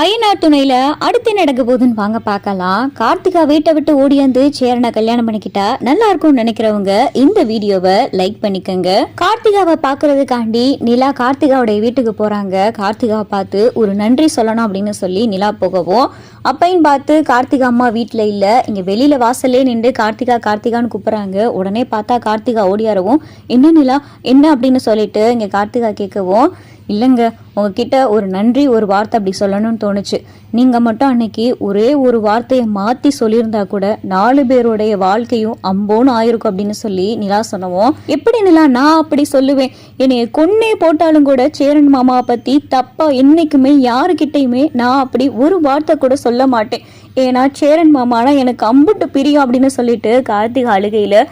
ஐயனார் துணையில அடுத்து நடக்க போகுதுன்னு வாங்க பார்க்கலாம். கார்த்திகா வீட்டை விட்டு ஓடியாந்து சேரனை கல்யாணம் பண்ணிக்கிட்டா நல்லா இருக்கும்னு நினைக்கிறவங்க இந்த வீடியோவை லைக் பண்ணிக்கோங்க. கார்த்திகாவை பாக்குறதுக்காண்டி நிலா கார்த்திகாவுடைய வீட்டுக்கு போறாங்க. கார்த்திகாவை பார்த்து ஒரு நன்றி சொல்லணும் அப்படின்னு சொல்லி நிலா போகவும் அப்பையும் பார்த்து கார்த்திகா அம்மா வீட்டுல இல்ல, இங்க வெளியில வாசல்லே நின்று கார்த்திகான்னு கூப்பிடுறாங்க. உடனே பார்த்தா கார்த்திகா ஓடியாரவும் என்ன நிலா என்ன அப்படின்னு சொல்லிட்டு இங்க கார்த்திகா கேட்கவும், இல்லைங்க உங்ககிட்ட ஒரு நன்றி ஒரு வார்த்தை அப்படி சொல்லணும்னு தோணுச்சு. நீங்கள் மட்டும் அன்னைக்கு ஒரே ஒரு வார்த்தையை மாற்றி சொல்லியிருந்தா கூட 4 பேருடைய வாழ்க்கையும் அம்போன்னு ஆயிருக்கும் அப்படின்னு சொல்லி நிலா சொன்னவோம். எப்படி நிலா நான் அப்படி சொல்லுவேன்? என்னைய கொன்னே போட்டாலும் கூட சேரன் மாமாவை பற்றி தப்பா என்னைக்குமே யாருக்கிட்டையுமே நான் அப்படி ஒரு வார்த்தை கூட சொல்ல மாட்டேன். ஏன்னா சேரன் மாமானா எனக்கு அம்புட்டு பிரியும் அப்படின்னு சொல்லிட்டு கார்த்திகா அழுகையில்,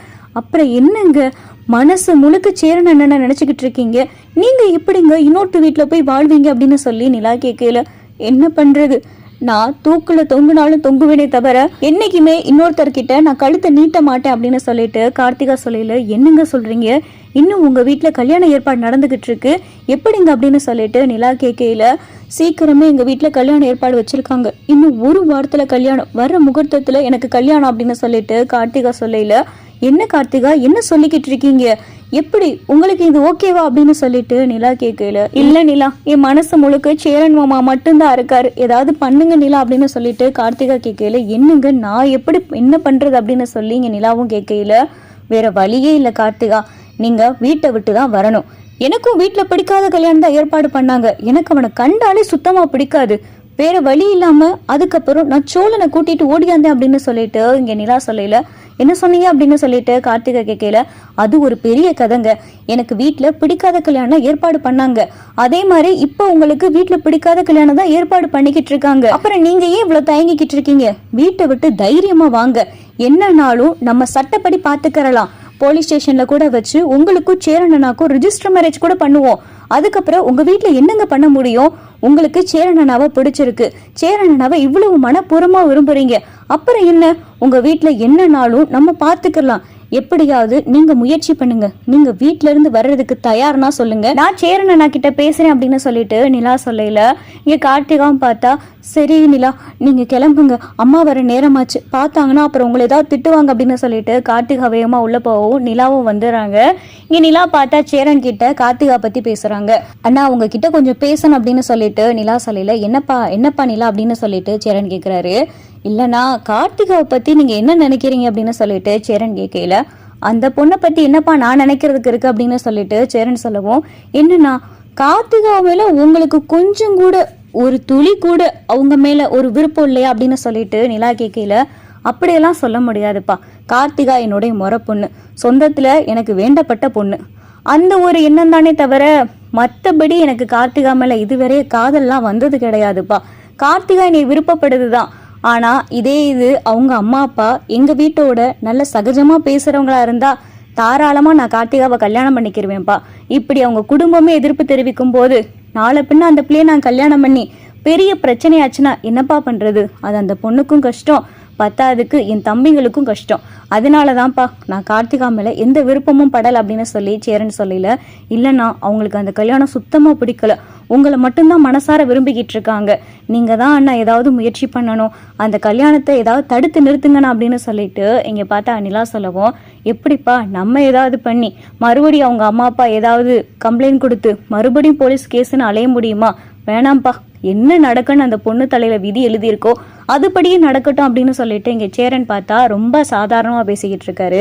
அப்புறம் என்னங்க மனசு முழுக்க சேரன் அண்ணனை நினச்சிக்கிட்டு இருக்கீங்க, நீங்கள் எப்படிங்க இன்னொரு வீட்டில் போய் வாழ்வீங்க அப்படின்னு சொல்லி நிலா கேட்கல. என்ன பண்ணுறது, நான் தூக்கில் தொங்குனாலும் தொங்குவேனே தவிர என்னைக்குமே இன்னொருத்தர்கிட்ட நான் கழுத்தை நீட்ட மாட்டேன் அப்படின்னு சொல்லிட்டு கார்த்திகா சொல்லல. என்னங்க சொல்கிறீங்க, இன்னும் உங்கள் வீட்டில் கல்யாண ஏற்பாடு நடந்துக்கிட்டு இருக்கு எப்படிங்க அப்படின்னு சொல்லிட்டு நிலா கேட்கல. சீக்கிரமே எங்கள் வீட்டில் கல்யாண ஏற்பாடு வச்சுருக்காங்க, இன்னும் ஒரு வாரத்தில் கல்யாணம், வர்ற முகூர்த்தத்தில் எனக்கு கல்யாணம் அப்படின்னு சொல்லிட்டு கார்த்திகா சொல்லல. என்ன கார்த்திகா என்ன சொல்லிக்கிட்டு இருக்கீங்க, எப்படி உங்களுக்கு இது ஓகேவா அப்படின்னு சொல்லிட்டு நிலா கேட்கல. இல்ல நிலா, என் மனசு முழுக்க சேரன் மாமா மட்டும்தான் இருக்காரு, ஏதாவது பண்ணுங்க நிலா அப்படின்னு சொல்லிட்டு கார்த்திகா கேட்கல. என்னங்க நான் எப்படி என்ன பண்றது அப்படின்னு சொல்லி இங்க நிலாவும் கேட்கல. வேற வழியே இல்லை கார்த்திகா, நீங்க வீட்டை விட்டு தான் வரணும். எனக்கும் வீட்டுல பிடிக்காத கல்யாணம் தான் ஏற்பாடு பண்ணாங்க, எனக்கு அவனை கண்டாலே சுத்தமா பிடிக்காது, வேற வழி இல்லாம அதுக்கப்புறம் நான் சோழனை கூட்டிட்டு ஓடியாந்தேன் அப்படின்னு சொல்லிட்டு இங்க நிலா சொல்லல. என்ன சொன்னீங்க அப்படின்னு சொல்லிட்டு கார்த்திகா கேட்கல. அது ஒரு பெரிய கதைங்க, எனக்கு வீட்டுல பிடிக்காத கல்யாணம் ஏற்பாடு பண்ணாங்க, அதே மாதிரி இப்போ உங்களுக்கு வீட்டுல பிடிக்காத கல்யாணம் தான் ஏற்பாடு பண்ணிக்கிட்டு இருக்காங்க, அப்புறம் நீங்க ஏன் இவ்வளவு தயங்கிக்கிட்டு இருக்கீங்க? வீட்டை விட்டு தைரியமா வாங்க, என்னன்னாலும் நம்ம சட்டப்படி பாத்துக்கிறலாம், போலீஸ் ஸ்டேஷன்ல கூட வச்சு உங்களுக்கும் சேரனனாக்கும் ரிஜிஸ்டர் மேரேஜ் கூட பண்ணுவோம். அதுக்கப்புறம் உங்க வீட்டுல என்னங்க பண்ண முடியும்? உங்களுக்கு சேரனனாவை பிடிச்சிருக்கு, சேரனனாவை இவ்வளவு மனப்பூர்வமா விரும்புறீங்க, அப்புறம் என்ன உங்க வீட்டுல என்னன்னாலும் நம்ம பாத்துக்கலாம். எப்படியாவது நீங்க முயற்சி பண்ணுங்க, நீங்க வீட்டுல இருந்து வர்றதுக்கு தயார்னா சொல்லுங்க, நான் சேரனா கிட்ட பேசுறேன் அப்படின்னு சொல்லிட்டு நிலா சொல்லல. இங்க கார்த்திகாவும் பார்த்தா, சரி நிலா நீங்க கிளம்புங்க, அம்மா வர நேரமாச்சு, பார்த்தாங்கன்னா அப்புறம் உங்களை ஏதாவது திட்டுவாங்க அப்படின்னு சொல்லிட்டு கார்த்திகா வேகமா உள்ள போகவும் நிலாவும் வந்துடுறாங்க. இங்க நிலா பார்த்தா சேரன் கிட்ட கார்த்திகா பத்தி பேசுறாங்க. அண்ணா உங்ககிட்ட கொஞ்சம் பேசணும் அப்படின்னு சொல்லிட்டு நிலா சொல்லல. என்னப்பா நிலா அப்படின்னு சொல்லிட்டு சேரன் கேட்கிறாரு. இல்லைண்ணா கார்த்திகாவை பத்தி நீங்க என்ன நினைக்கிறீங்க அப்படின்னு சொல்லிட்டு சேரன் கேட்கல. அந்த பொண்ணை பத்தி என்னப்பா நான் நினைக்கிறதுக்கு இருக்கு அப்படின்னு சொல்லிட்டு சேரன் சொல்லவும், என்னன்னா கார்த்திகா மேல உங்களுக்கு கொஞ்சம் கூட ஒரு துளி கூட அவங்க மேல ஒரு விருப்பம் இல்லையா அப்படின்னு சொல்லிட்டு நிலா கேட்கல. அப்படியெல்லாம் சொல்ல முடியாதுப்பா, கார்த்திகா என்னுடைய முறை பொண்ணு, சொந்தத்துல எனக்கு வேண்டப்பட்ட பொண்ணு, அந்த ஒரு எண்ணம் தானே தவிர மற்றபடி எனக்கு கார்த்திகா மேல இதுவரை காதல்லாம் வந்தது கிடையாதுப்பா. கார்த்திகா என்னை விருப்பப்படுதுதான், ஆனா இது அவங்க அம்மா அப்பா எங்க வீட்டோட நல்ல சகஜமா பேசுறவங்களா இருந்தா தாராளமா நான் கார்த்திகாவை கல்யாணம் பண்ணிக்கிருவேன்ப்பா. இப்படி அவங்க குடும்பமே எதிர்ப்பு தெரிவிக்கும் போது நாளை பின்ன அந்த பிள்ளைய நான் கல்யாணம் பண்ணி பெரிய பிரச்சனையாச்சுன்னா என்னப்பா பண்றது? அது அந்த பொண்ணுக்கும் கஷ்டம், பத்தாவதுக்கு என் தம்பிங்களுக்கும் கஷ்டம். அதனாலதான்ப்பா நான் கார்த்திகா மேல எந்த விருப்பமும் படல அப்படின்னு சொல்லி சேரன் சொல்லல. இல்லைன்னா அவங்களுக்கு அந்த கல்யாணம் சுத்தமா பிடிக்கல, உங்களை மட்டும்தான் மனசார விரும்பிக்கிட்டு இருக்காங்க, நீங்க தான் அண்ணா ஏதாவது முயற்சி பண்ணணும், அந்த கல்யாணத்தை ஏதாவது தடுத்து நிறுத்துங்கண்ணா அப்படின்னு சொல்லிட்டு இங்க பார்த்தா நிலா சொல்லவும், எப்படிப்பா நம்ம ஏதாவது பண்ணி மறுபடியும் அவங்க அம்மா அப்பா ஏதாவது கம்ப்ளைண்ட் கொடுத்து மறுபடியும் போலீஸ் கேஸ்ன்னு அலைய முடியுமா? வேணாம்ப்பா, என்ன நடக்குன்னு அந்த பொண்ணு தலையில விதி எழுதியிருக்கோ அதுபடியே நடக்கட்டும் அப்படின்னு சொல்லிட்டு இங்க சேரன் பார்த்தா ரொம்ப சாதாரணமா பேசிக்கிட்டு இருக்காரு.